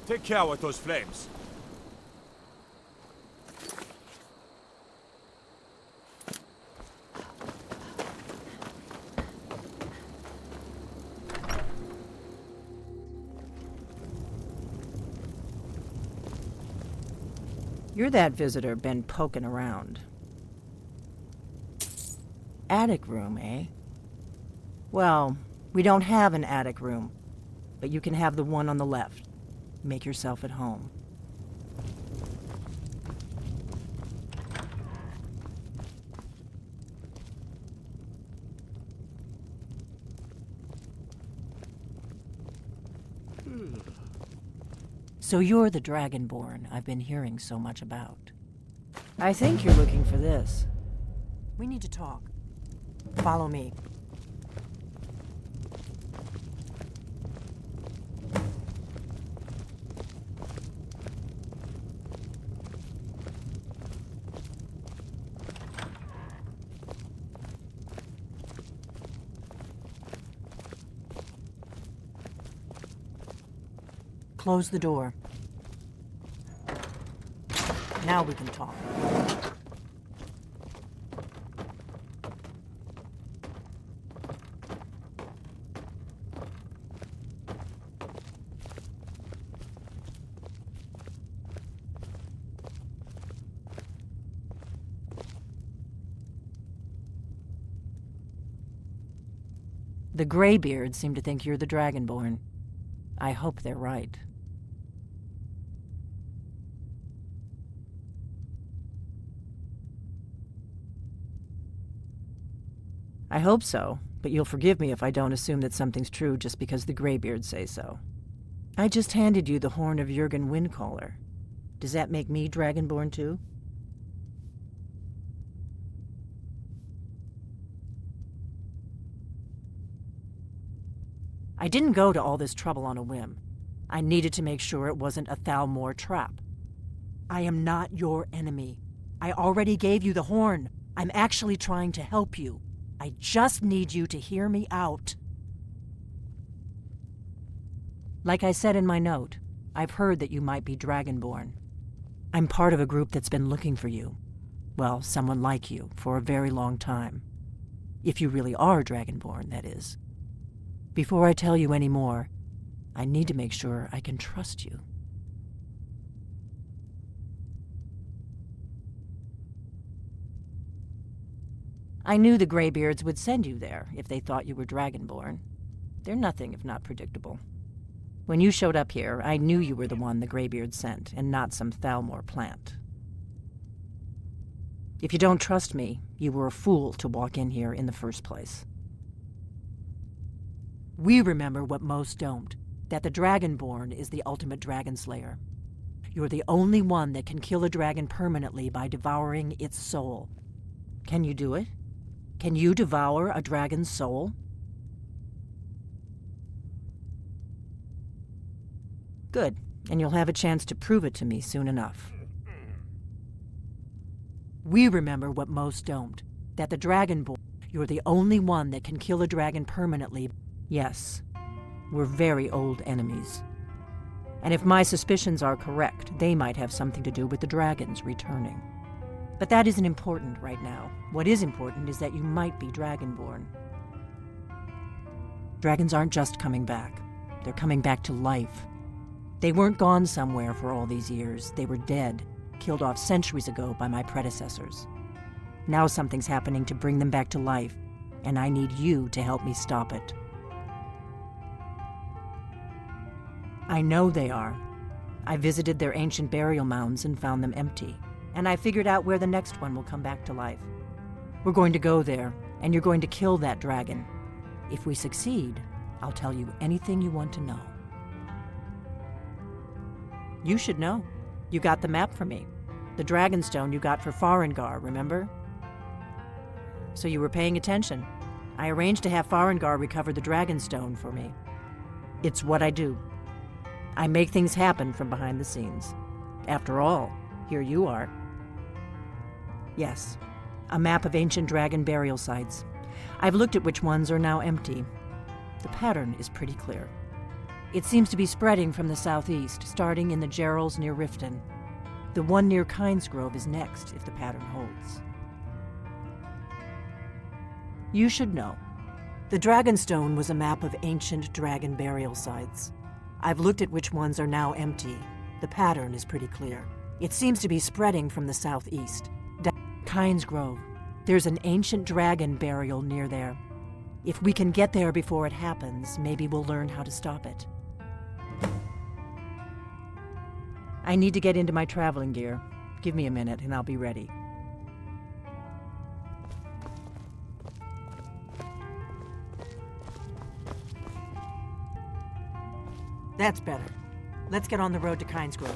Take care with those flames. You're that visitor been poking around. Attic room, eh? Well, we don't have an attic room, but you can have the one on the left. Make yourself at home. So you're the Dragonborn I've been hearing so much about. I think you're looking for this. We need to talk. Follow me. Close the door. Now we can talk. The Greybeards seem to think you're the Dragonborn. I hope they're right. I hope so, but you'll forgive me if I don't assume that something's true just because the Greybeards say so. I just handed you the horn of Jurgen Windcaller. Does that make me Dragonborn too? I didn't go to all this trouble on a whim. I needed to make sure it wasn't a Thalmor trap. I am not your enemy. I already gave you the horn. I'm actually trying to help you. I just need you to hear me out. Like I said in my note, I've heard that you might be Dragonborn. I'm part of a group that's been looking for you. Well, someone like you, for a very long time. If you really are Dragonborn, that is. Before I tell you any more, I need to make sure I can trust you. I knew the Greybeards would send you there if they thought you were Dragonborn. They're nothing if not predictable. When you showed up here, I knew you were the one the Greybeards sent, and not some Thalmor plant. If you don't trust me, you were a fool to walk in here in the first place. We remember what most don't, that the Dragonborn is the ultimate dragon slayer. You're the only one that can kill a dragon permanently by devouring its soul. Can you do it? Can you devour a dragon's soul? Good, and you'll have a chance to prove it to me soon enough. We remember what most don't, that the Dragonborn, you're the only one that can kill a dragon permanently. Yes, we're very old enemies. And if my suspicions are correct, they might have something to do with the dragons returning. But that isn't important right now. What is important is that you might be Dragonborn. Dragons aren't just coming back. They're coming back to life. They weren't gone somewhere for all these years. They were dead, killed off centuries ago by my predecessors. Now something's happening to bring them back to life, and I need you to help me stop it. I know they are. I visited their ancient burial mounds and found them empty. And I figured out where the next one will come back to life. We're going to go there, and you're going to kill that dragon. If we succeed, I'll tell you anything you want to know. You should know. You got the map for me. The Dragonstone you got for Farengar, remember? So you were paying attention. I arranged to have Farengar recover the Dragonstone for me. It's what I do. I make things happen from behind the scenes. After all, here you are. Yes, a map of ancient dragon burial sites. I've looked at which ones are now empty. The pattern is pretty clear. It seems to be spreading from the southeast, starting in the Gerals near Riften. The one near Kynesgrove is next, if the pattern holds. You should know. The Dragonstone was a map of ancient dragon burial sites. I've looked at which ones are now empty. The pattern is pretty clear. It seems to be spreading from the southeast. Kynesgrove. There's an ancient dragon burial near there. If we can get there before it happens, maybe we'll learn how to stop it. I need to get into my traveling gear. Give me a minute and I'll be ready. That's better. Let's get on the road to Kynesgrove.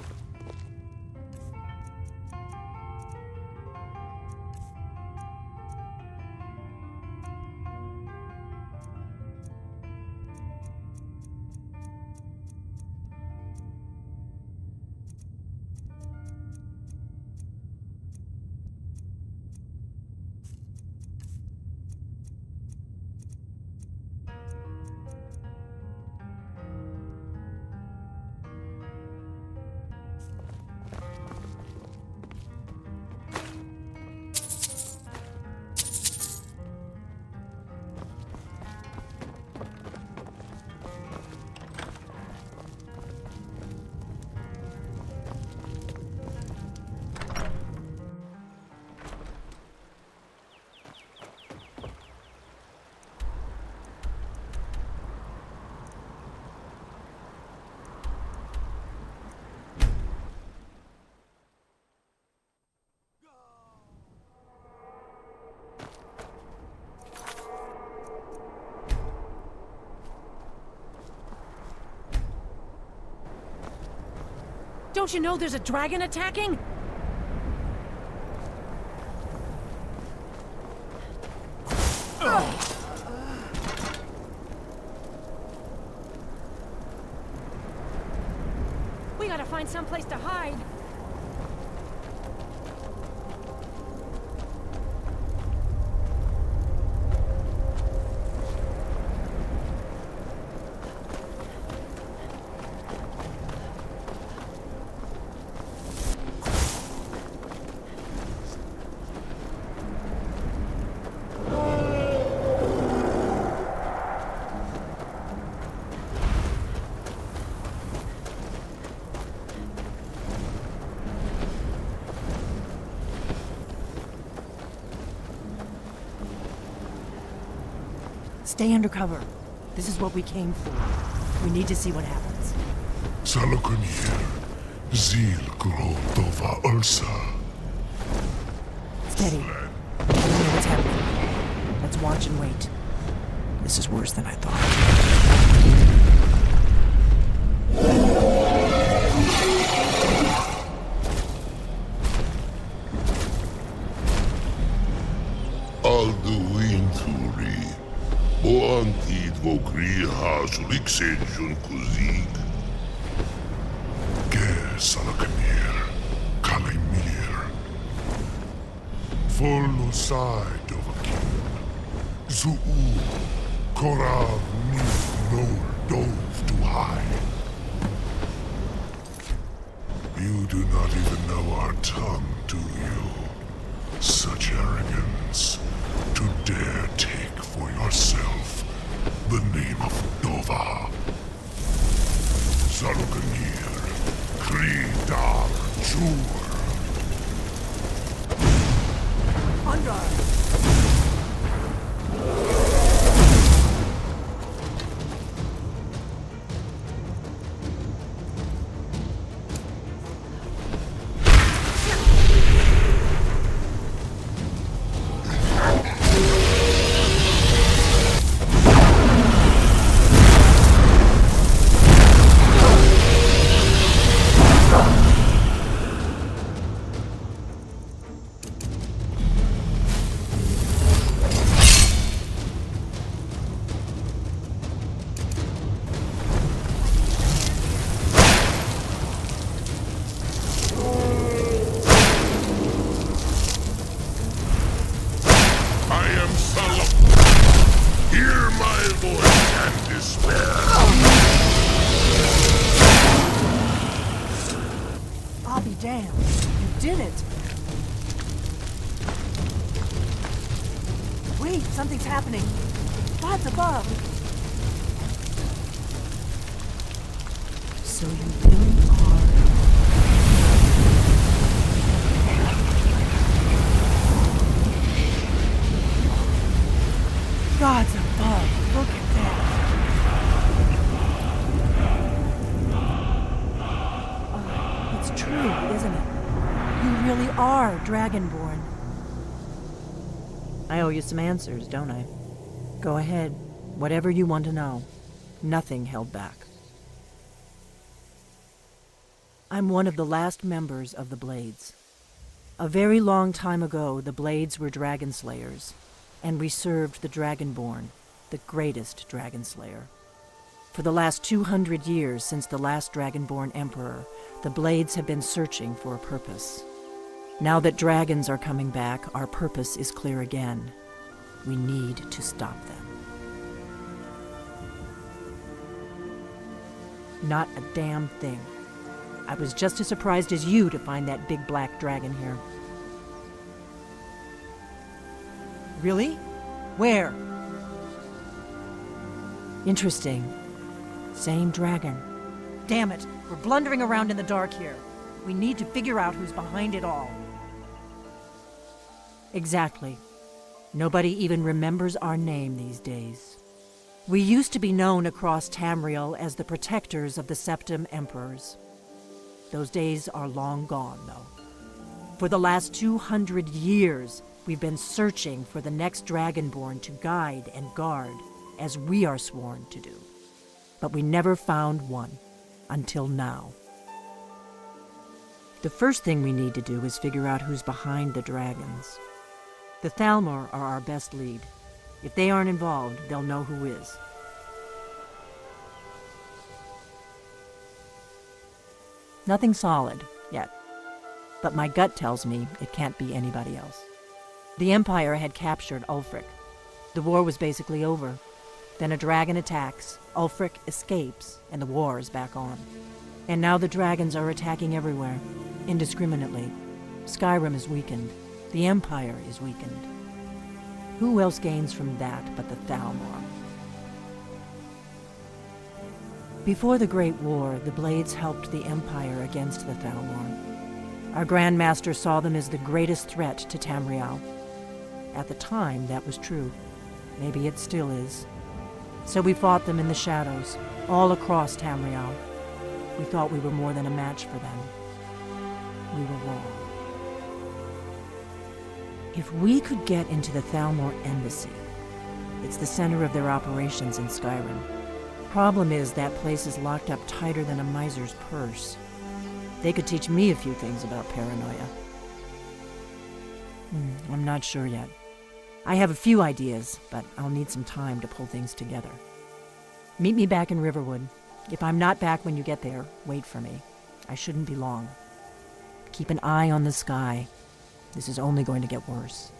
Don't you know there's a dragon attacking? We gotta find someplace to hide. Stay under cover. This is what we came for. We need to see what happens. Salokunir, Zil Grotova Ursa. Steady. I don't know what's happening. Let's watch and wait. This is worse than I thought. Alduinturi, Boantid Vokriha Suliksenjun Kuzik. Ger Salokunir, Kalimir. Follow side of a king. Zuu, Korav Nif no dove to hide. You do not even know our tongue, do you? Such arrogance, to dare take for yourself the name of Dova. Salokunir, Kridar Jur. Hear my voice and despair. damn. You did it! Wait, something's happening. God's above! So you really are... God's above! Look at that! It's true, isn't it? You really are Dragonborn. I owe you some answers, don't I? Go ahead. Whatever you want to know. Nothing held back. I'm one of the last members of the Blades. A very long time ago, the Blades were dragon slayers, and we served the Dragonborn, the greatest dragon slayer. For the last 200 years since the last Dragonborn Emperor, the Blades have been searching for a purpose. Now that dragons are coming back, our purpose is clear again. We need to stop them. Not a damn thing. I was just as surprised as you to find that big black dragon here. Really? Where? Interesting. Same dragon. Damn it, we're blundering around in the dark here. We need to figure out who's behind it all. Exactly. Nobody even remembers our name these days. We used to be known across Tamriel as the protectors of the Septim Emperors. Those days are long gone, though. For the last 200 years, we've been searching for the next Dragonborn to guide and guard, as we are sworn to do. But we never found one, until now. The first thing we need to do is figure out who's behind the dragons. The Thalmor are our best lead. If they aren't involved, they'll know who is. Nothing solid, yet. But my gut tells me it can't be anybody else. The Empire had captured Ulfric. The war was basically over. Then a dragon attacks, Ulfric escapes, and the war is back on. And now the dragons are attacking everywhere, indiscriminately. Skyrim is weakened. The Empire is weakened. Who else gains from that but the Thalmor? Before the Great War, the Blades helped the Empire against the Thalmor. Our Grand Master saw them as the greatest threat to Tamriel. At the time, that was true. Maybe it still is. So we fought them in the shadows, all across Tamriel. We thought we were more than a match for them. We were wrong. If we could get into the Thalmor embassy, it's the center of their operations in Skyrim. Problem is, that place is locked up tighter than a miser's purse. They could teach me a few things about paranoia. I'm not sure yet. I have a few ideas, but I'll need some time to pull things together. Meet me back in Riverwood. If I'm not back when you get there, wait for me. I shouldn't be long. Keep an eye on the sky. This is only going to get worse.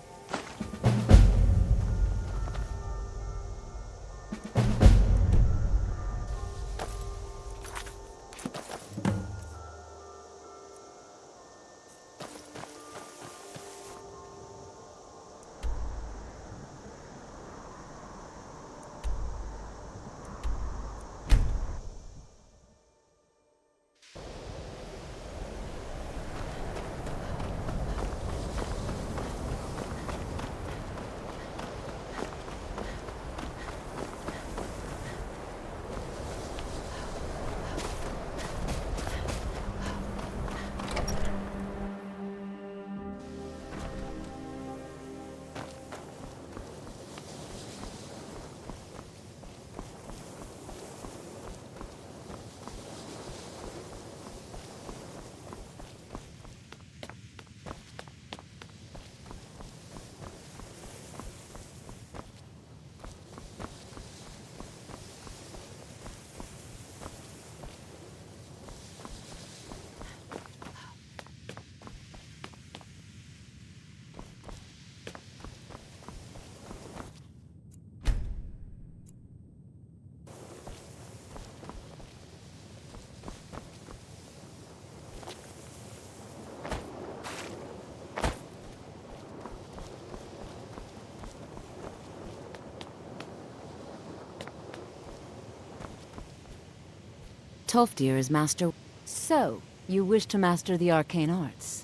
Tolfdir is master. So, you wish to master the arcane arts?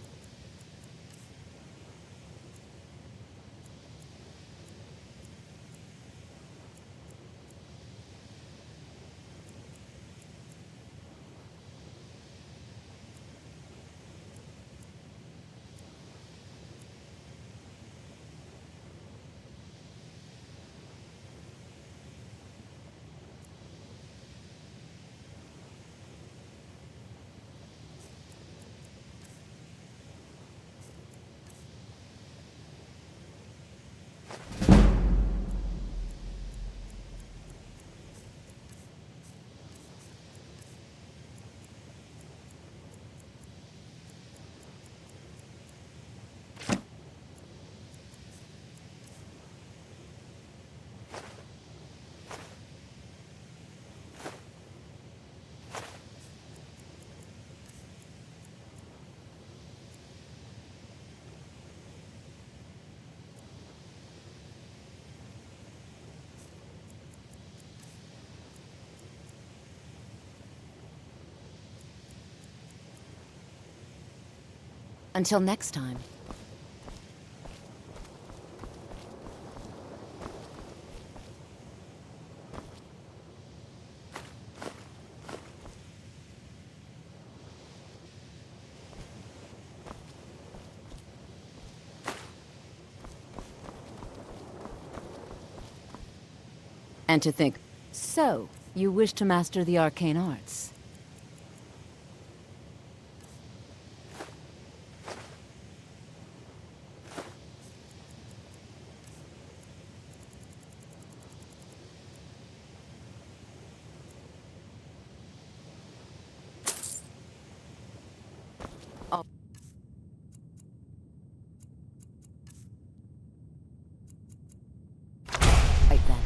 Until next time. And to think, so, you wish to master the arcane arts? Right then.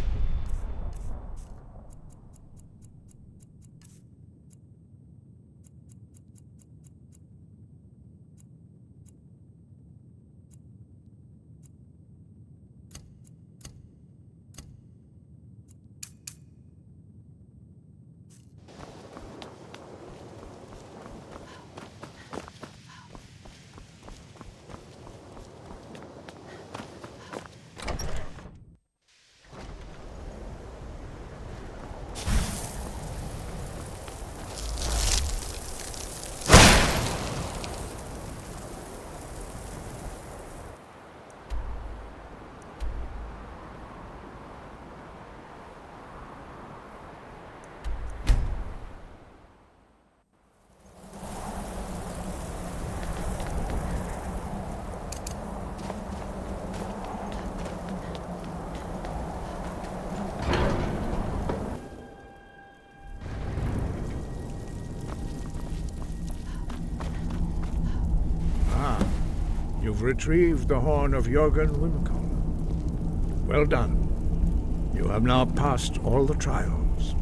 You've retrieved the horn of Jörgen Wimcollar. Well done. You have now passed all the trials.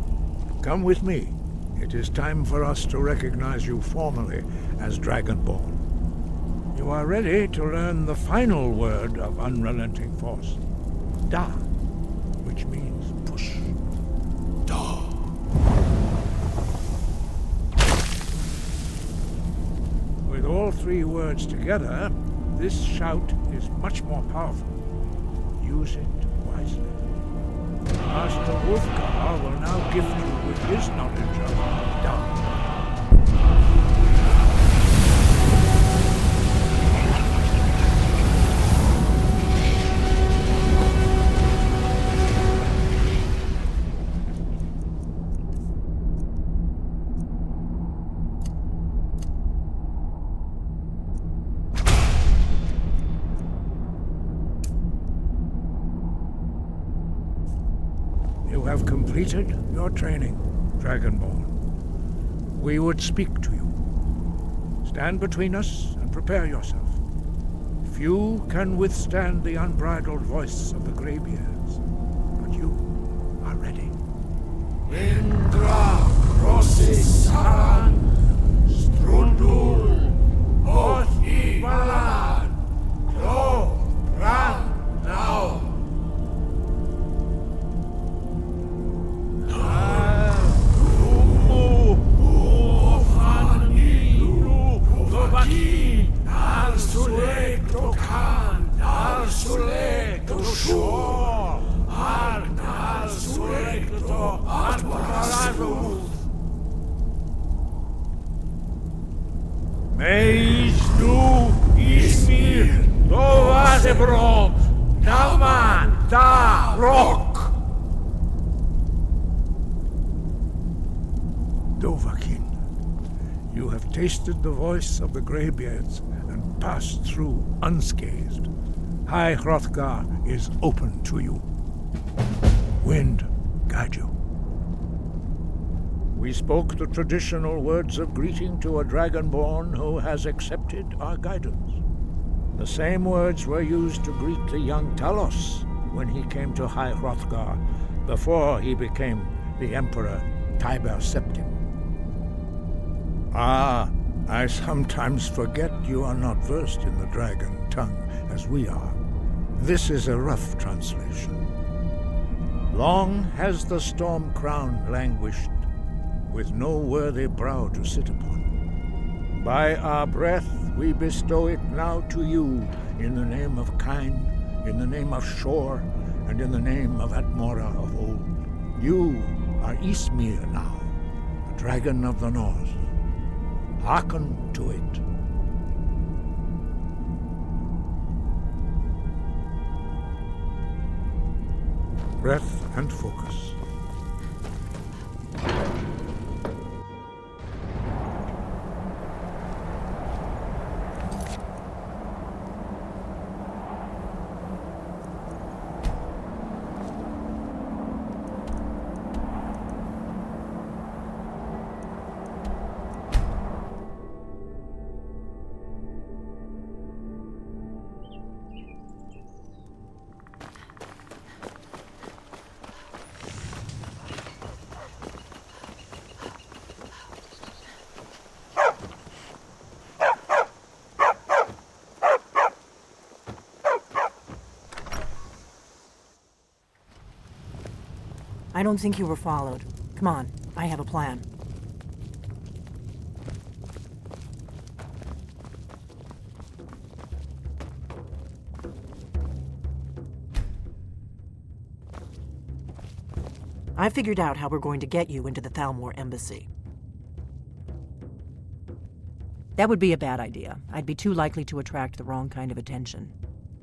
Come with me. It is time for us to recognize you formally as Dragonborn. You are ready to learn the final word of unrelenting force. Da, which means push. Da. With all three words together, this shout is much more powerful. Use it wisely. Master Wolfgar will now gift you with his knowledge of Da. You have completed your training, Dragonborn. We would speak to you. Stand between us and prepare yourself. Few can withstand the unbridled voice of the Greybeards, but you are ready. Indra Rosisaran Strundul Othi Balan Klo Ran Now. Meis du ismir dovadebro naman da rock. Dovahkiin, you have tasted the voice of the Greybeards and passed through unscathed. High Hrothgar is open to you. Wind, guide you. We spoke the traditional words of greeting to a dragonborn who has accepted our guidance. The same words were used to greet the young Talos when he came to High Hrothgar before he became the Emperor Tiber Septim. Ah, I sometimes forget you are not versed in the dragon tongue as we are. This is a rough translation. Long has the storm crown languished, with no worthy brow to sit upon. By our breath we bestow it now to you, in the name of Kine, in the name of Shor, and in the name of Atmora of old. You are Ysmir now, the dragon of the north. Hearken to it. Breath and focus. I don't think you were followed. Come on, I have a plan. I figured out how we're going to get you into the Thalmor embassy. That would be a bad idea. I'd be too likely to attract the wrong kind of attention.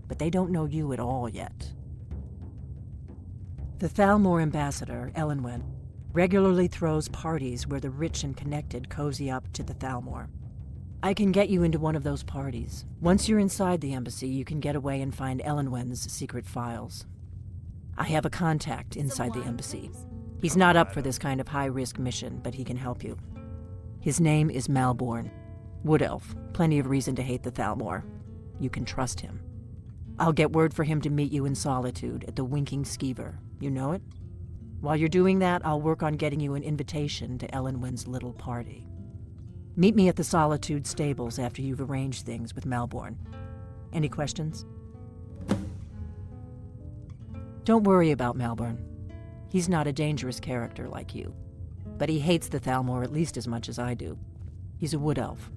But they don't know you at all yet. The Thalmor ambassador, Elenwen, regularly throws parties where the rich and connected cozy up to the Thalmor. I can get you into one of those parties. Once you're inside the embassy, you can get away and find Elenwen's secret files. I have a contact inside the embassy. He's not up for this kind of high-risk mission, but he can help you. His name is Malborn. Wood Elf. Plenty of reason to hate the Thalmor. You can trust him. I'll get word for him to meet you in Solitude at the Winking Skeever. You know it? While you're doing that, I'll work on getting you an invitation to Elenwen's little party. Meet me at the Solitude stables after you've arranged things with Malborn. Any questions? Don't worry about Malborn. He's not a dangerous character like you. But he hates the Thalmor at least as much as I do. He's a wood elf.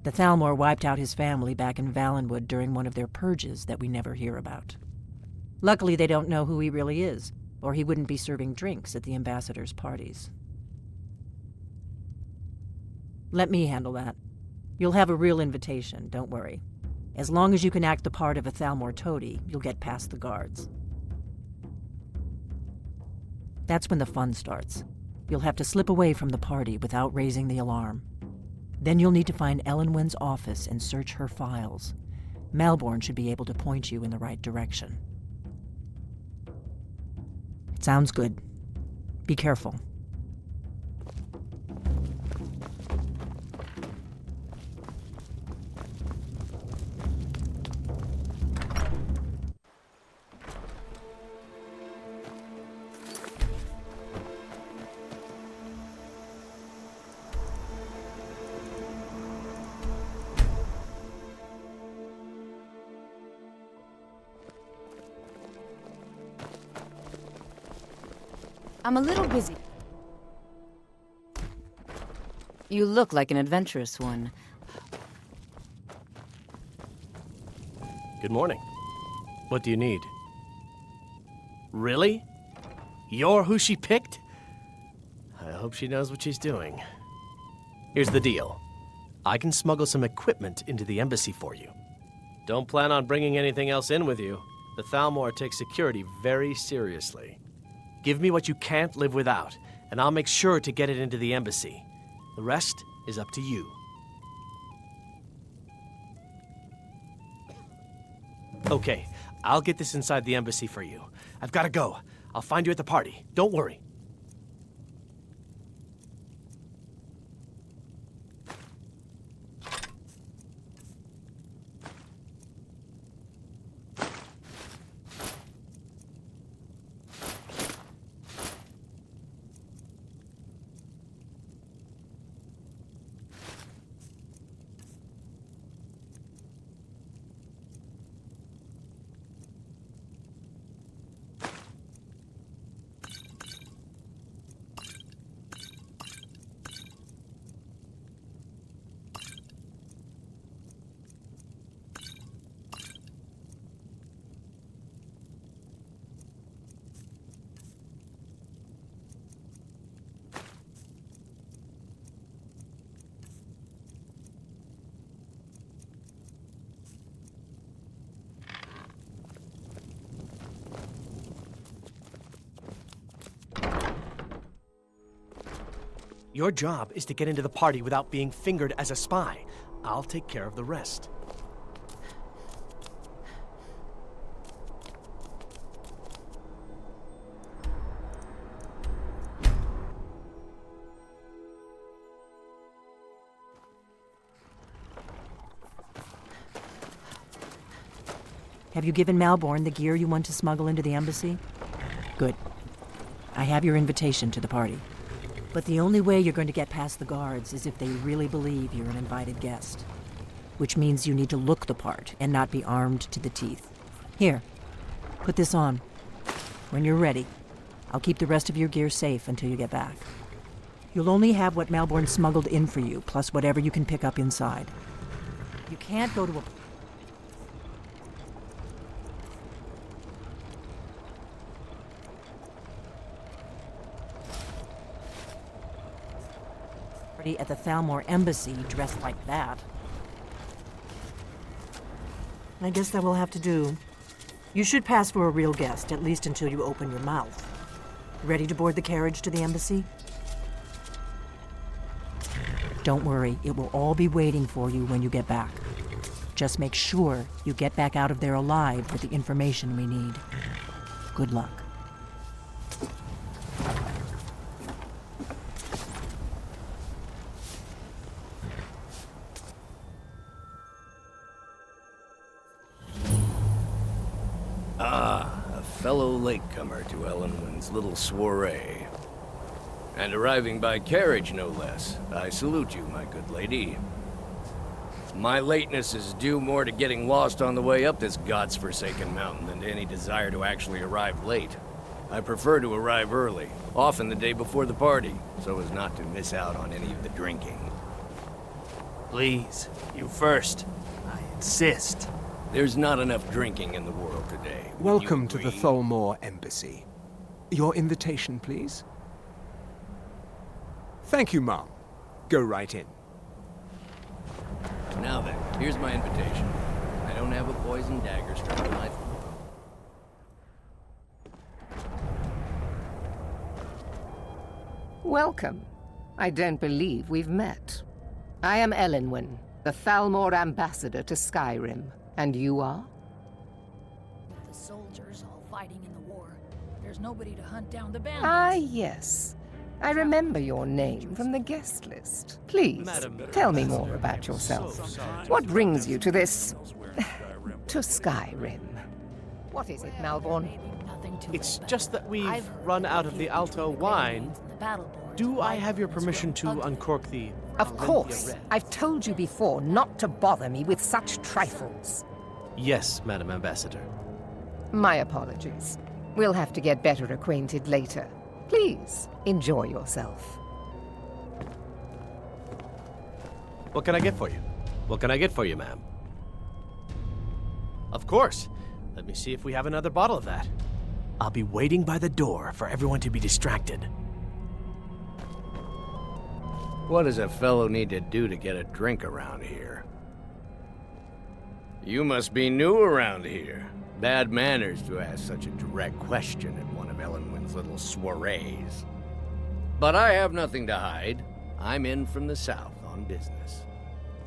The Thalmor wiped out his family back in Valenwood during one of their purges that we never hear about. Luckily, they don't know who he really is, or he wouldn't be serving drinks at the ambassador's parties. Let me handle that. You'll have a real invitation, don't worry. As long as you can act the part of a Thalmor toady, you'll get past the guards. That's when the fun starts. You'll have to slip away from the party without raising the alarm. Then you'll need to find Elenwen's office and search her files. Malborn should be able to point you in the right direction. Sounds good. Be careful. I'm a little busy. You look like an adventurous one. Good morning. What do you need? Really? You're who she picked? hope she knows what she's doing. Here's the deal. I can smuggle some equipment into the embassy for you. Don't plan on bringing anything else in with you. The Thalmor takes security very seriously. Give me what you can't live without, and I'll make sure to get it into the embassy. The rest is up to you. Okay, I'll get this inside the embassy for you. I've got to go. I'll find you at the party. Don't worry. Your job is to get into the party without being fingered as a spy. I'll take care of the rest. Have you given Malborn the gear you want to smuggle into the embassy? Good. I have your invitation to the party. But the only way you're going to get past the guards is if they really believe you're an invited guest. Which means you need to look the part and not be armed to the teeth. Here, put this on. When you're ready, I'll keep the rest of your gear safe until you get back. You'll only have what Malborn smuggled in for you, plus whatever you can pick up inside. You can't go to a party at the Thalmor embassy dressed like that. I guess that will have to do. You should pass for a real guest, at least until you open your mouth. Ready to board the carriage to the embassy? Don't worry, it will all be waiting for you when you get back. Just make sure you get back out of there alive with the information we need. Good luck. Fellow latecomer to Ellenwyn's little soiree. And arriving by carriage, no less. I salute you, my good lady. My lateness is due more to getting lost on the way up this god's-forsaken mountain than to any desire to actually arrive late. I prefer to arrive early, often the day before the party, so as not to miss out on any of the drinking. Please, you first. I insist. There's not enough drinking in the world today. Welcome to the Thalmor Embassy. Your invitation, please? Thank you, Mom. Go right in. Now then, here's my invitation. I don't have a poison dagger strapped to my throat. Welcome. I don't believe we've met. I am Ellenwyn, the Thalmor ambassador to Skyrim. And you are? With the soldiers all fighting in the war, there's nobody to hunt down the bandits. Ah, yes. I remember your name from the guest list. Please, tell me more about yourself. What brings you to this... to Skyrim? What is it, Malborn? It's just that we've run out of the Alto wine. Do I have your permission to uncork the... Of course. I've told you before not to bother me with such trifles. Yes, Madam Ambassador. My apologies. We'll have to get better acquainted later. Please, enjoy yourself. What can I get for you? What can I get for you, ma'am? Of course. Let me see if we have another bottle of that. I'll be waiting by the door for everyone to be distracted. What does a fellow need to do to get a drink around here? You must be new around here. Bad manners to ask such a direct question at one of Ellenwyn's little soirees. But I have nothing to hide. I'm in from the south on business.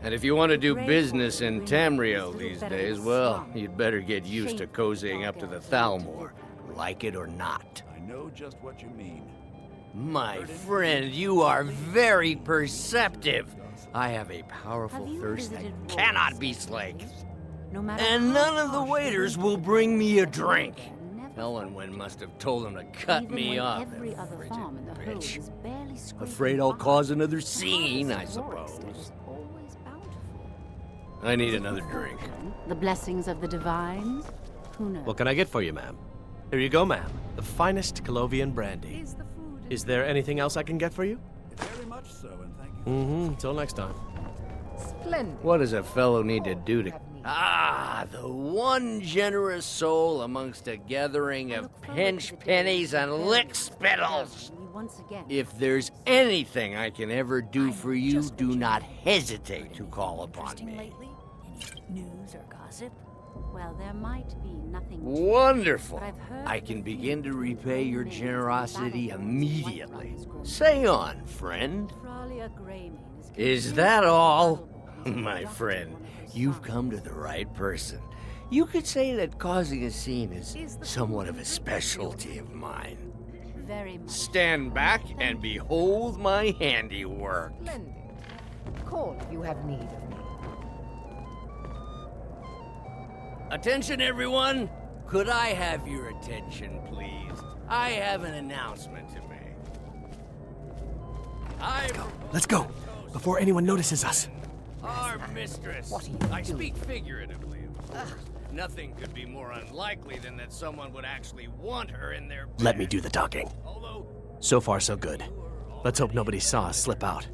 And if you want to do business in Tamriel these days, well, you'd better get used to cozying up to the Thalmor, like it or not. I know just what you mean. My friend, you are very perceptive. I have a powerful thirst that cannot be slaked. And none of the waiters will bring me a drink. Ellenwyn must have told him to cut me off. Every other farm in the Bitch. is barely scraping Afraid I'll by. cause another scene, I The suppose. forest is always bountiful. I need another drink. The blessings of the divines? Who knows? What can I get for you, ma'am? Here you go, ma'am. The finest Colovian brandy. Is there anything else I can get for you? Very much so, and thank you. Mm-hmm. Till next time. Splendid. What does a fellow need to do to... Ah, the one generous soul amongst a gathering of pinch pennies and lick spittles. Once again. If there's anything I can ever do for you, do not hesitate to call upon Interesting me. lately? Any news or gossip? Well, there might be nothing. Wonderful. But I've heard I can begin to repay your generosity immediately. Say on, friend. Is that all? My friend, you've come to the right person. You could say that causing a scene is somewhat of a specialty of mine. Very much. Stand back and behold my handiwork. Splendid. Call if you have need of me. Attention, everyone! Could I have your attention, please? I have an announcement to make. Let's go, before anyone notices us. Our mistress. What are you I doing? speak figuratively, of course. Nothing could be more unlikely than that someone would actually want her in their bed. Let me do the talking. Although, So far, so good. Let's hope nobody saw us slip out.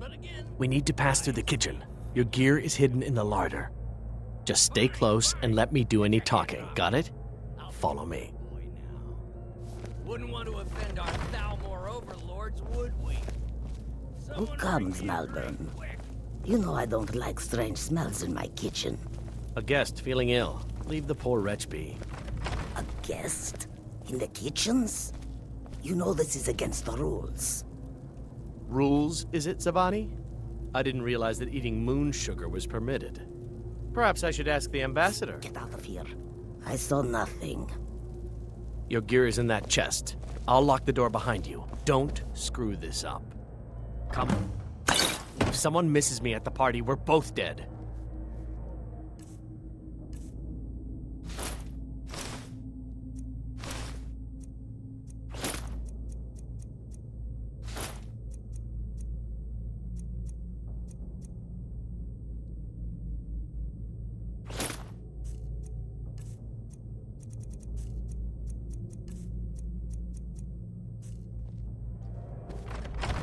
We need to pass through the kitchen. Your gear is hidden in the larder. Just stay close and let me do any talking. Got it? Follow me. boy, now. Wouldn't want to offend our Thalmor overlords, would we? Who comes, Malvern? You know I don't like strange smells in my kitchen. A guest feeling ill. Leave the poor wretch be. A guest? In the kitchens? You know this is against the rules. Rules, is it, Zavani? I didn't realize that eating moon sugar was permitted. Perhaps I should ask the ambassador. Get out of here. I saw nothing. Your gear is in that chest. I'll lock the door behind you. Don't screw this up. Come. If someone misses me at the party, we're both dead.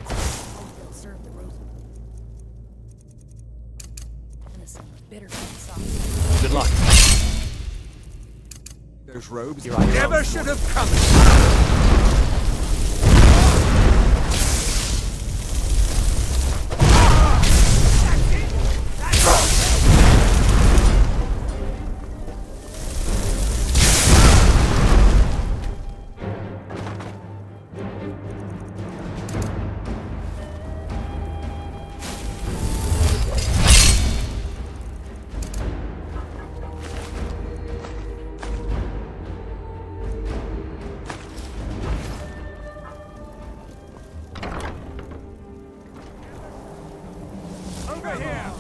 They'll serve the roast. Listen, bitter sauce. Good luck. Those robes You're on your never own. should have come. Over here.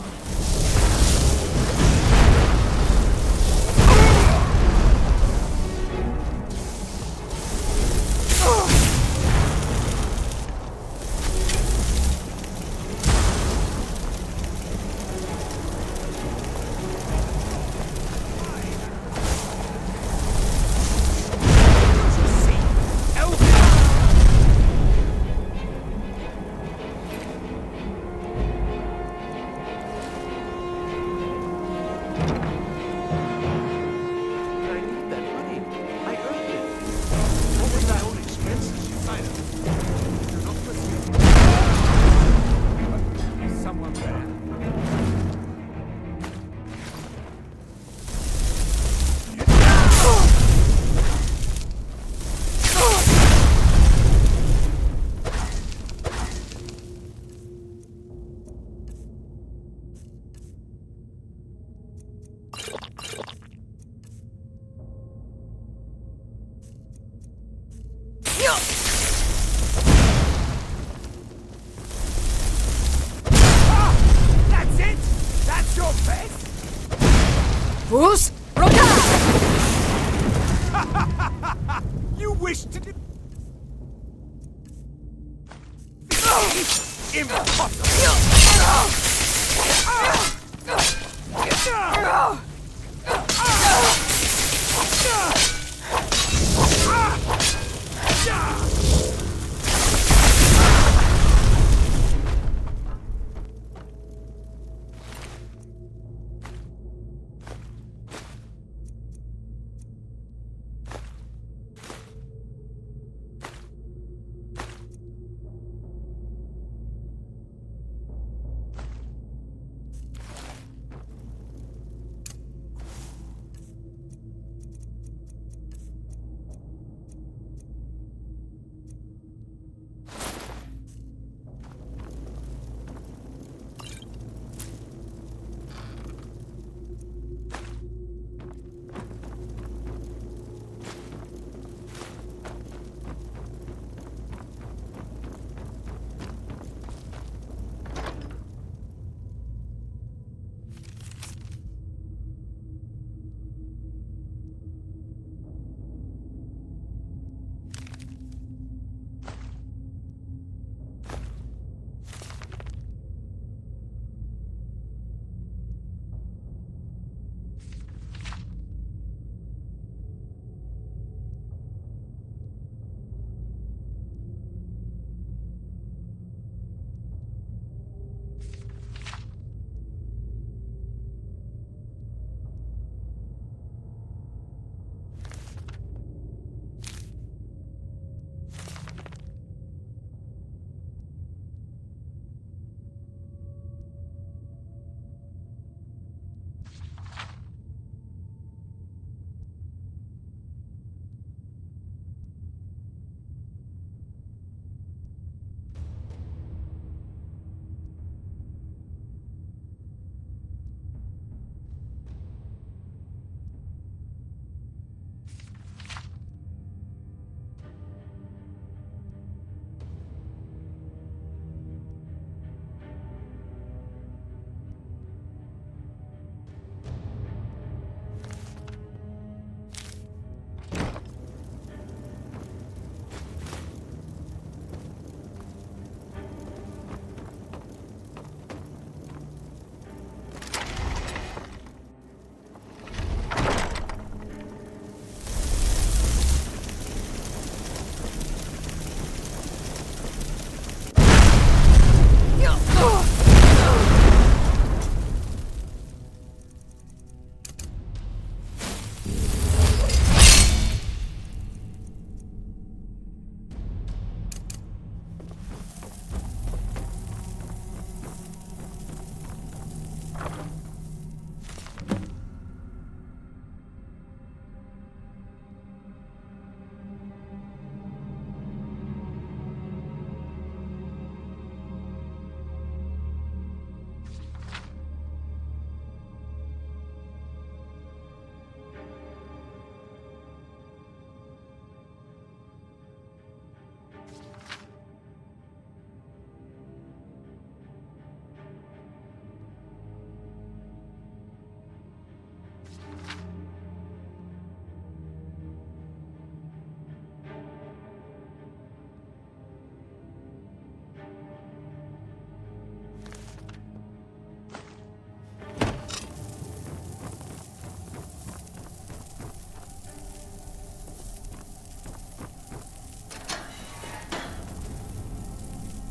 Who's Rota? You wish to...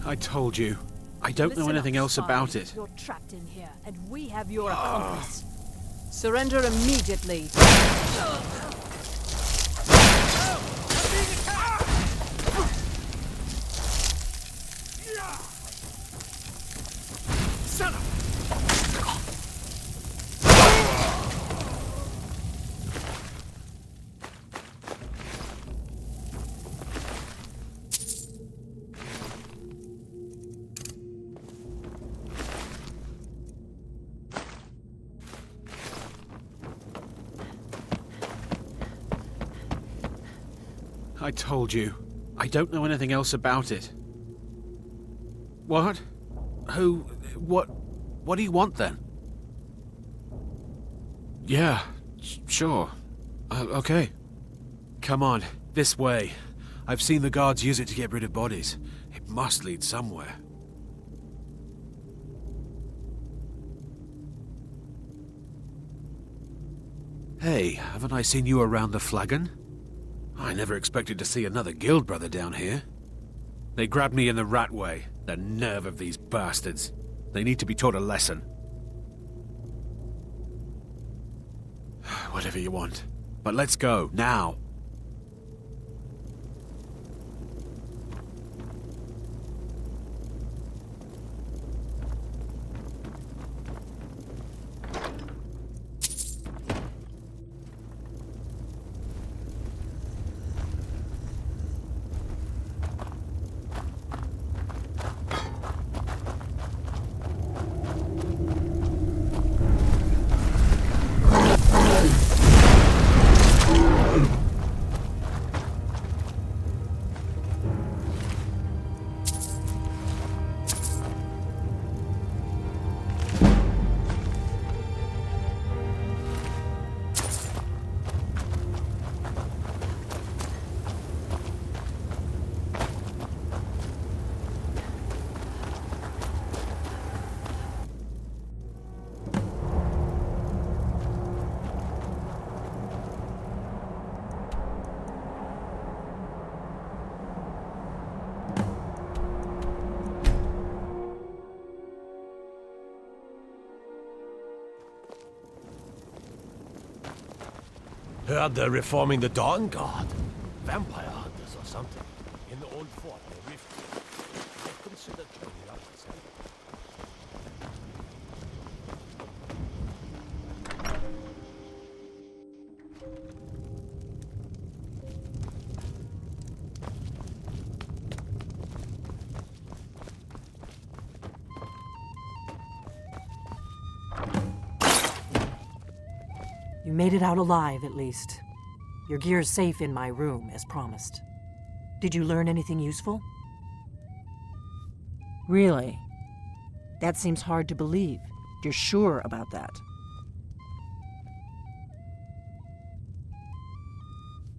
I told you. I don't know anything else about it. You're trapped in here, and we have your accomplice. Surrender immediately. Son of... I told you. I don't know anything else about it. What? Who? What do you want then? Yeah, sure. Okay. Come on, this way. I've seen the guards use it to get rid of bodies. It must lead somewhere. Hey, haven't I seen you around the flagon? I never expected to see another guild brother down here. They grabbed me in the Ratway. The nerve of these bastards. They need to be taught a lesson. Whatever you want. But let's go, now. Heard they're reforming the Dawn Guard. Vampire hunters or something. In the old fort near Rift. I've considered joining up myself. You made it out alive, at least. Your gear's safe in my room, as promised. Did you learn anything useful? Really? That seems hard to believe. You're sure about that?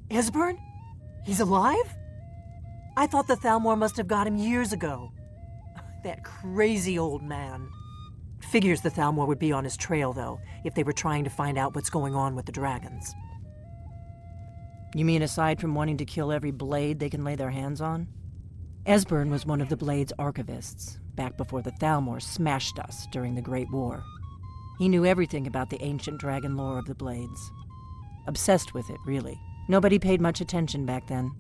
Esbern? He's alive? I thought the Thalmor must have got him years ago. That crazy old man. Figures the Thalmor would be on his trail, though, if they were trying to find out what's going on with the dragons. You mean aside from wanting to kill every blade they can lay their hands on? Esbern was one of the Blade's archivists, back before the Thalmor smashed us during the Great War. He knew everything about the ancient dragon lore of the Blades. Obsessed with it, really. Nobody paid much attention back then.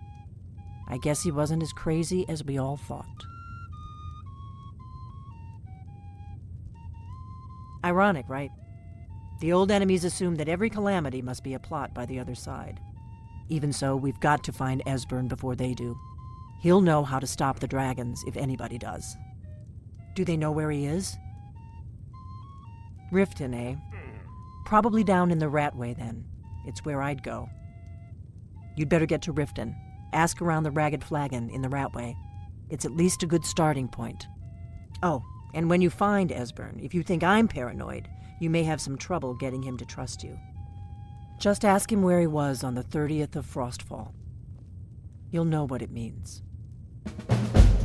I guess he wasn't as crazy as we all thought. Ironic, right? The old enemies assumed that every calamity must be a plot by the other side. Even so, we've got to find Esbern before they do. He'll know how to stop the dragons, if anybody does. Do they know where he is? Riften, eh? Probably down in the Ratway, then. It's where I'd go. You'd better get to Riften. Ask around the Ragged Flagon in the Ratway. It's at least a good starting point. Oh, and when you find Esbern, if you think I'm paranoid, you may have some trouble getting him to trust you. Just ask him where he was on the 30th of Frostfall. You'll know what it means.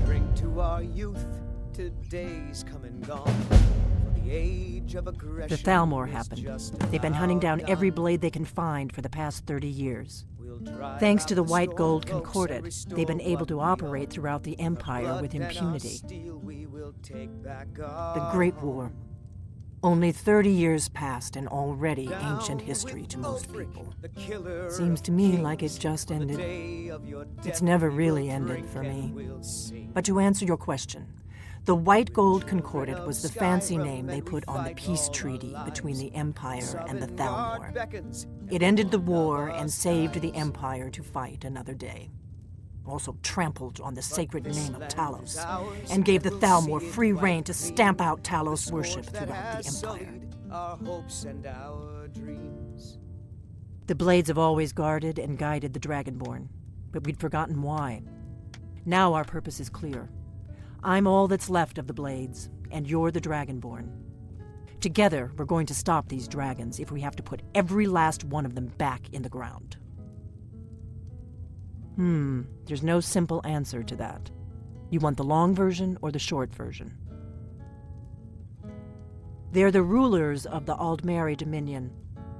Drink to our youth, today's come and gone. For the age of aggression. The Thalmor happened. They've been hunting down every blade they can find for the past 30 years. Thanks to the White Gold Concordat, they've been able to operate throughout the Empire with impunity. The Great War. Only 30 years passed and already ancient history to most people. Seems to me like it just ended. It's never really ended for me. But to answer your question, the White Gold Concordat was the fancy name they put on the peace treaty between the Empire and the Thalmor. It ended the war and saved the Empire to fight another day. Also trampled on the sacred name of Talos, and gave the Thalmor free rein to stamp out Talos worship throughout the Empire. The Blades have always guarded and guided the Dragonborn, but we'd forgotten why. Now our purpose is clear. I'm all that's left of the Blades, and you're the Dragonborn. Together, we're going to stop these dragons if we have to put every last one of them back in the ground. There's no simple answer to that. You want the long version or the short version? They're the rulers of the Aldmeri Dominion,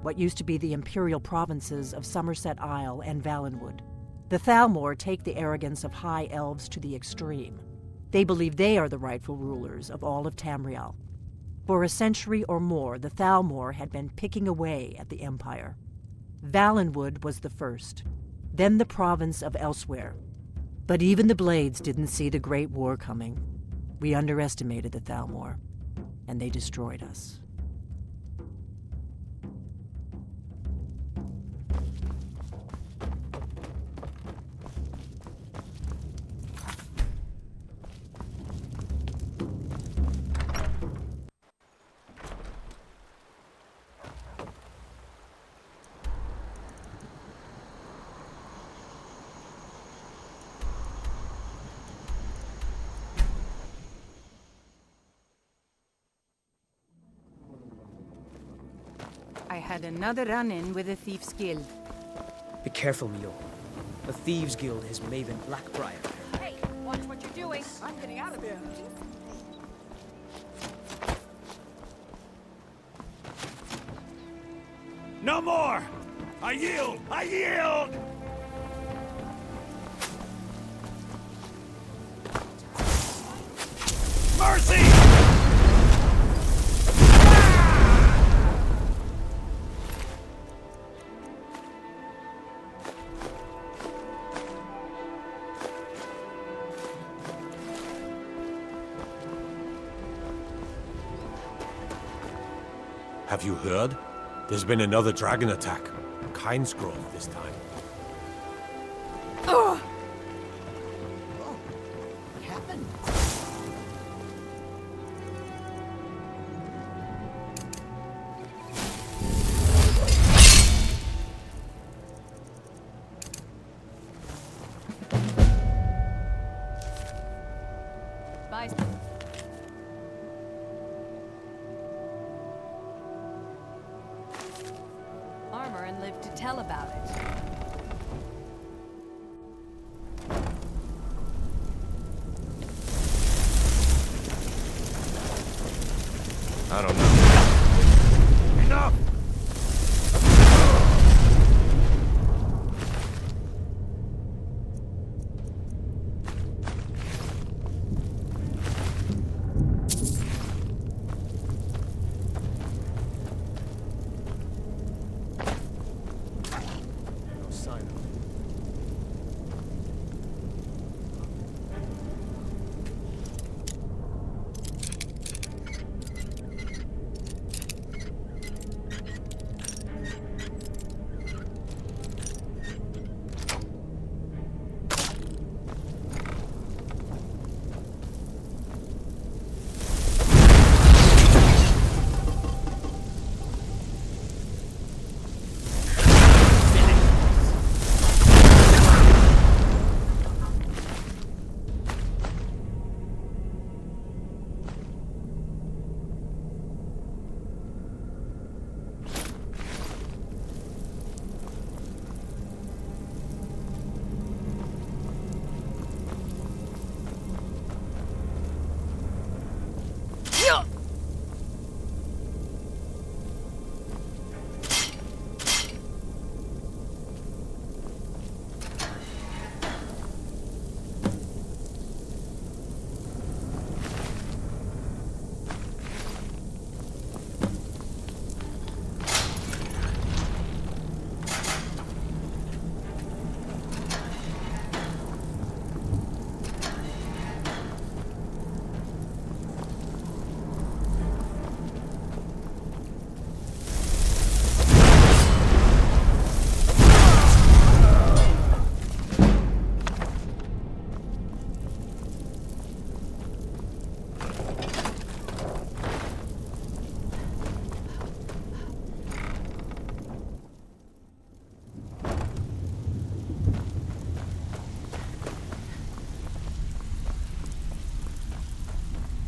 what used to be the imperial provinces of Somerset Isle and Valenwood. The Thalmor take the arrogance of high elves to the extreme. They believe they are the rightful rulers of all of Tamriel. For a century or more, the Thalmor had been picking away at the Empire. Valenwood was the first, then the province of Elsewhere. But even the Blades didn't see the Great War coming. We underestimated the Thalmor, and they destroyed us. I had another run-in with a Thieves' Guild. Be careful, Mule. The Thieves' Guild has Maven Blackbriar. Hey, watch what you're doing. I'm getting out of here. No more! I yield! I yield! Mercy! Have you heard? There's been another dragon attack. Kynesgrove this time. What happened? Bye. Armor and live to tell about it. I don't know. Enough! No sign of it.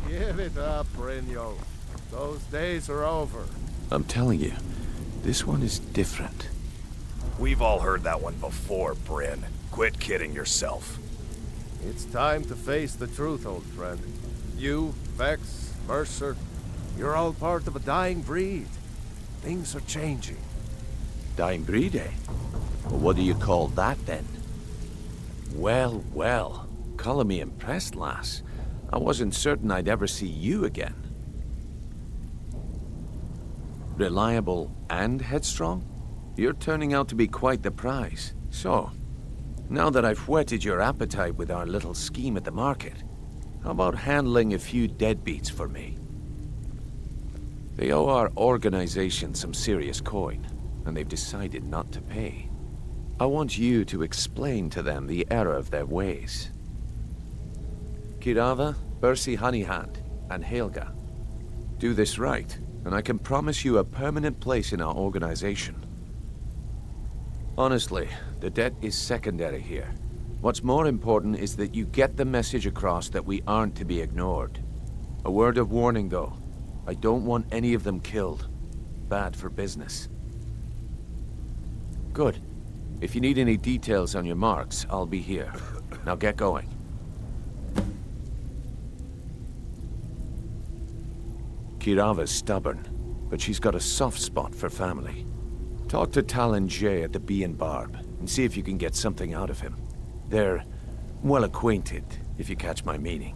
Give it up, Brynjolf. Those days are over. I'm telling you, this one is different. We've all heard that one before, Bryn. Quit kidding yourself. It's time to face the truth, old friend. You, Vex, Mercer, you're all part of a dying breed. Things are changing. Dying breed, eh? Well, what do you call that, then? Well, well. Calling me impressed, lass. I wasn't certain I'd ever see you again. Reliable and headstrong? You're turning out to be quite the prize. So, now that I've whetted your appetite with our little scheme at the market, how about handling a few deadbeats for me? They owe our organization some serious coin, and they've decided not to pay. I want you to explain to them the error of their ways. Kirava, Bersi Honeyhand, and Helga. Do this right, and I can promise you a permanent place in our organization. Honestly, the debt is secondary here. What's more important is that you get the message across that we aren't to be ignored. A word of warning, though. I don't want any of them killed. Bad for business. Good. If you need any details on your marks, I'll be here. Now get going. Kirava's stubborn, but she's got a soft spot for family. Talk to Talon Jay at the Bee and Barb, and see if you can get something out of him. They're well acquainted, if you catch my meaning.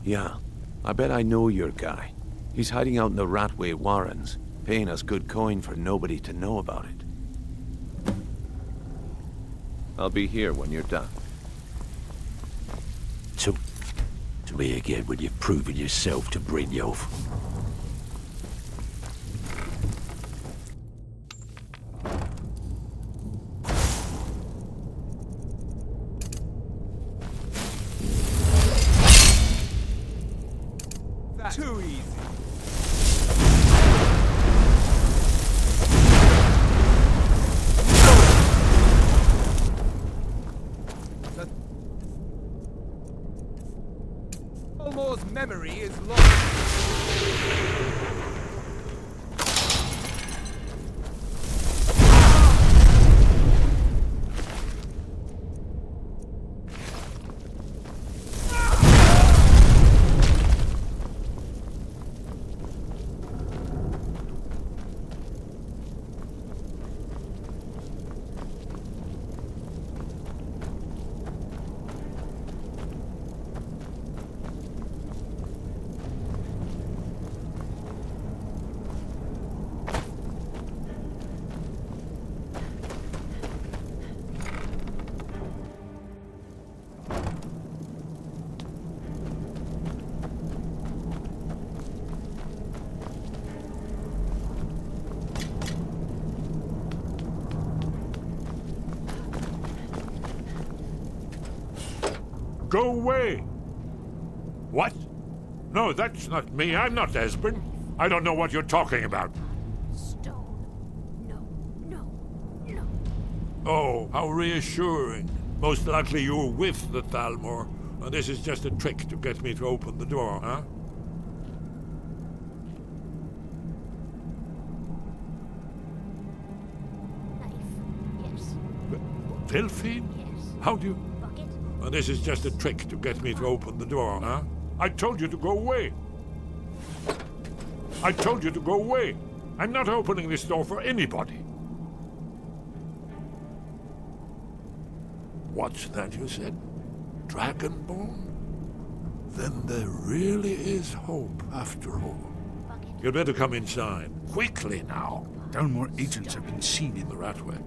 Yeah, I bet I know your guy. He's hiding out in the Ratway Warrens, paying us good coin for nobody to know about it. I'll be here when you're done. To me again when you've proven yourself to Brynjolf. Too easy. Almost memory is lost. Go away! What? No, that's not me. I'm not Esben. I don't know what you're talking about. Stone. No. Oh, how reassuring. Most likely you're with the Thalmor, and this is just a trick to get me to open the door, huh? Yes. Delphine? Yes. How do you... Bucket? And this is just a trick to get me to open the door, huh? I told you to go away. I told you to go away. I'm not opening this door for anybody. What's that you said? Dragonborn? Then there really is hope, after all. You'd better come inside. Quickly now. Thalmor agents have been seen in the Ratway.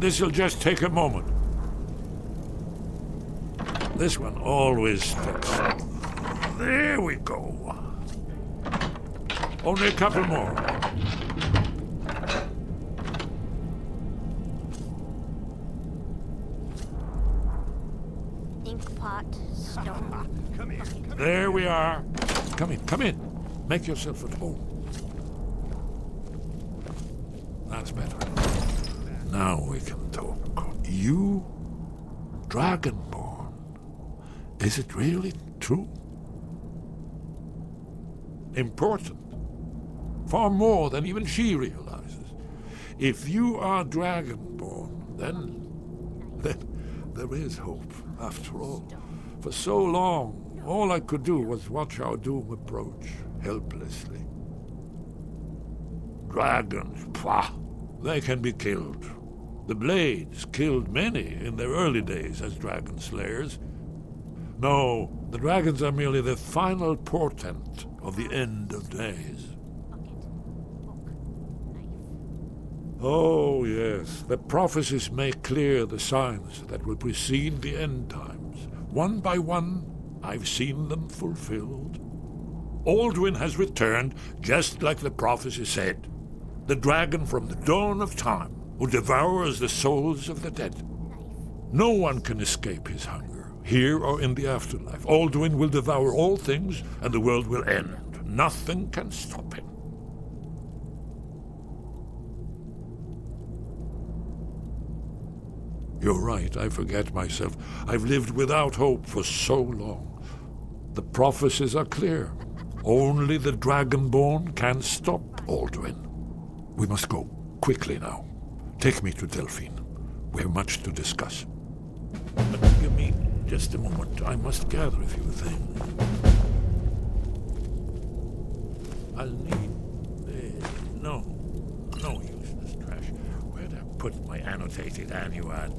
This'll just take a moment. This one always sticks. There we go. Only a couple more. Inkpot, stone. Come here. There we are. Come in. Make yourself at home. That's better. Now we can talk. You, Dragonborn. Is it really true? Important. Far more than even she realizes. If you are Dragonborn, then there is hope, after all. For so long, all I could do was watch our doom approach, helplessly. Dragons, pah! They can be killed. The Blades killed many in their early days as dragon slayers. No, the dragons are merely the final portent of the end of days. Oh, yes, the prophecies make clear the signs that will precede the end times. One by one, I've seen them fulfilled. Alduin has returned, just like the prophecy said. The dragon from the dawn of time, who devours the souls of the dead. No one can escape his hunger, here or in the afterlife. Alduin will devour all things, and the world will end. Nothing can stop him. You're right, I forget myself. I've lived without hope for so long. The prophecies are clear. Only the Dragonborn can stop Alduin. We must go, quickly now. Take me to Delphine. We have much to discuss. But give me just a moment. I must gather a few things. I'll need... no useless trash. Where'd I put my annotated annuad?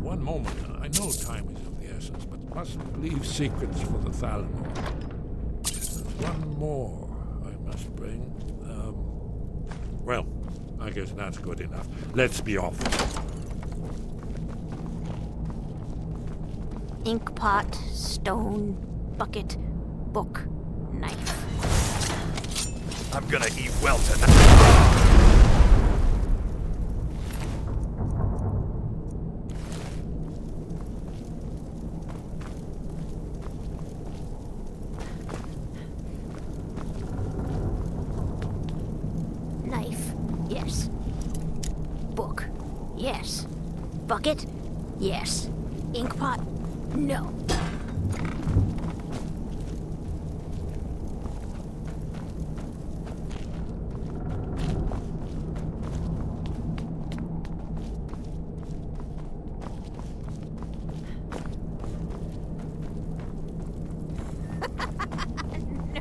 One moment. I know time is of the essence, but mustn't leave secrets for the Thalmor. There's one more I must bring. Well, I guess that's good enough. Let's be off. Ink pot, stone, bucket, book, knife. I'm gonna eat well tonight. Knife, yes. Book, yes. Bucket, yes. Ink pot, no.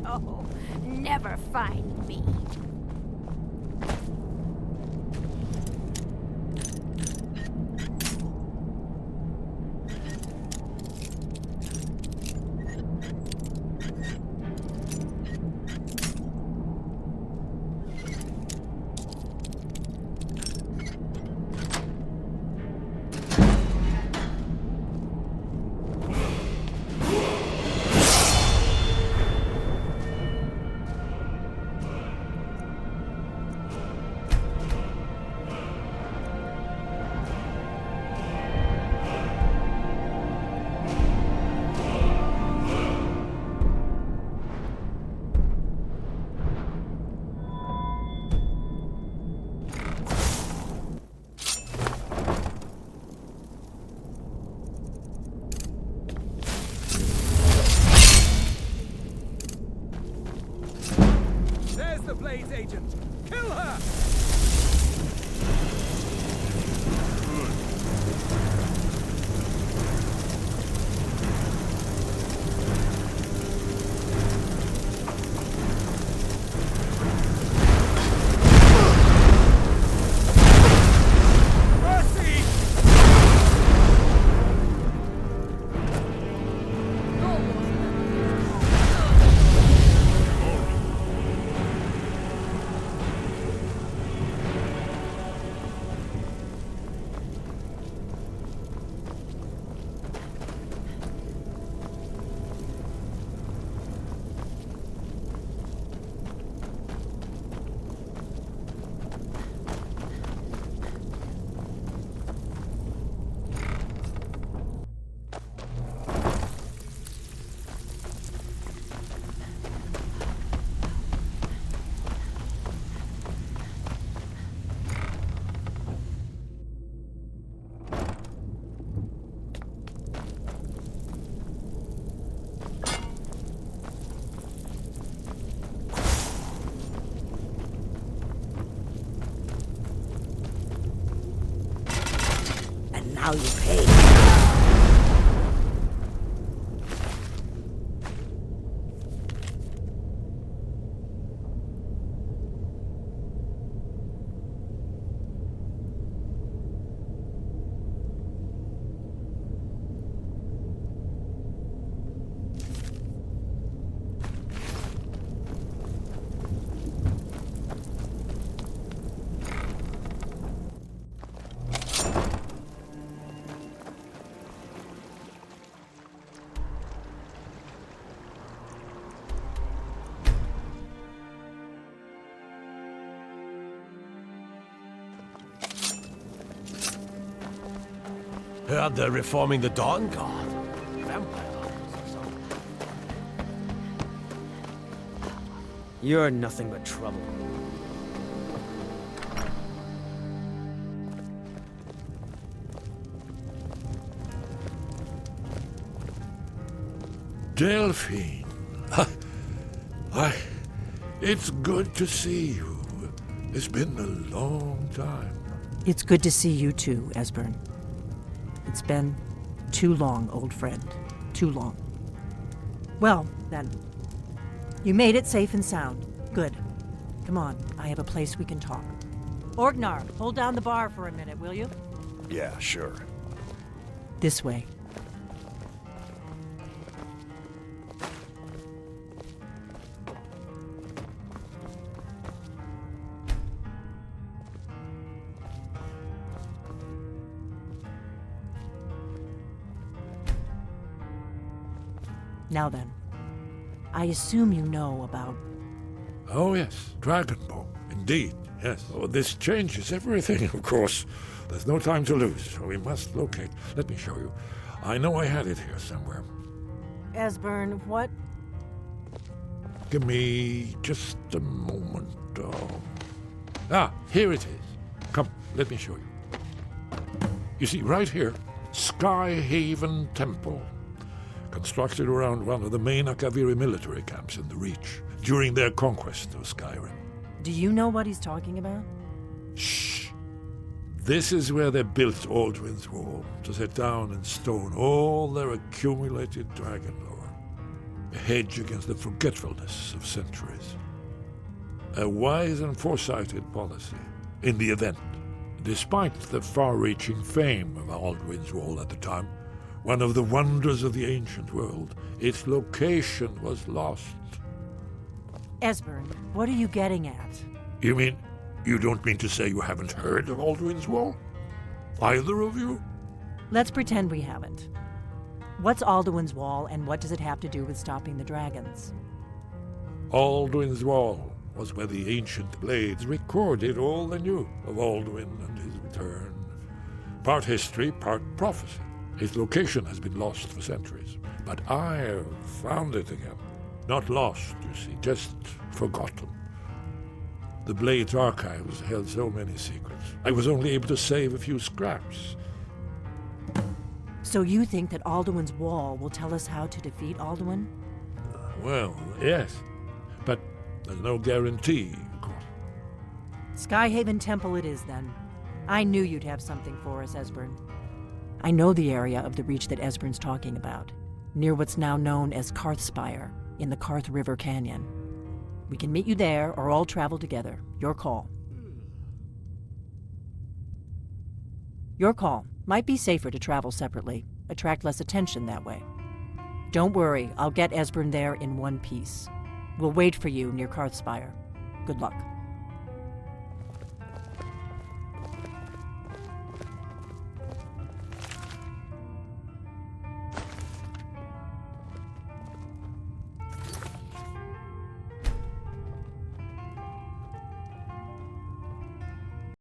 No, never find me. There's the Blades agent! Kill her! how you pay. Heard they're reforming the Dawn Guard. Vampire hunters or something. You're nothing but trouble. Delphine. Why, it's good to see you. It's been a long time. It's good to see you too, Esbern. It's been too long, old friend. Too long. Well, then. You made it safe and sound. Good. Come on, I have a place we can talk. Orgnar, hold down the bar for a minute, will you? Yeah, sure. This way. Now then, I assume you know about... Oh, yes, Dragonborn. Indeed, yes. Oh, this changes everything, of course. There's no time to lose, so we must locate. Let me show you. I know I had it here somewhere. Esbern, what? Give me just a moment. Here it is. Come, let me show you. You see, right here, Skyhaven Temple. Constructed around one of the main Akaviri military camps in the Reach during their conquest of Skyrim. Do you know what he's talking about? Shh! This is where they built Aldwin's Wall, to set down in stone all their accumulated dragon lore. A hedge against the forgetfulness of centuries. A wise and foresighted policy, in the event, despite the far-reaching fame of Aldwin's Wall at the time, one of the wonders of the ancient world, its location was lost. Esbern, what are you getting at? You mean, you don't mean to say you haven't heard of Aldwin's Wall? Either of you? Let's pretend we haven't. What's Alduin's Wall, and what does it have to do with stopping the dragons? Aldwin's Wall was where the ancient blades recorded all they knew of Aldwin and his return. Part history, part prophecy. Its location has been lost for centuries, but I have found it again. Not lost, you see, just forgotten. The Blade's archives held so many secrets. I was only able to save a few scraps. So you think that Alduin's Wall will tell us how to defeat Alduin? Well, yes, but there's no guarantee, of course. Skyhaven Temple it is, then. I knew you'd have something for us, Esbern. I know the area of the Reach that Esbern's talking about, near what's now known as Karthspire, in the Karth River Canyon. We can meet you there, or all travel together. Your call. Your call. Might be safer to travel separately. Attract less attention that way. Don't worry, I'll get Esbern there in one piece. We'll wait for you near Karthspire. Good luck.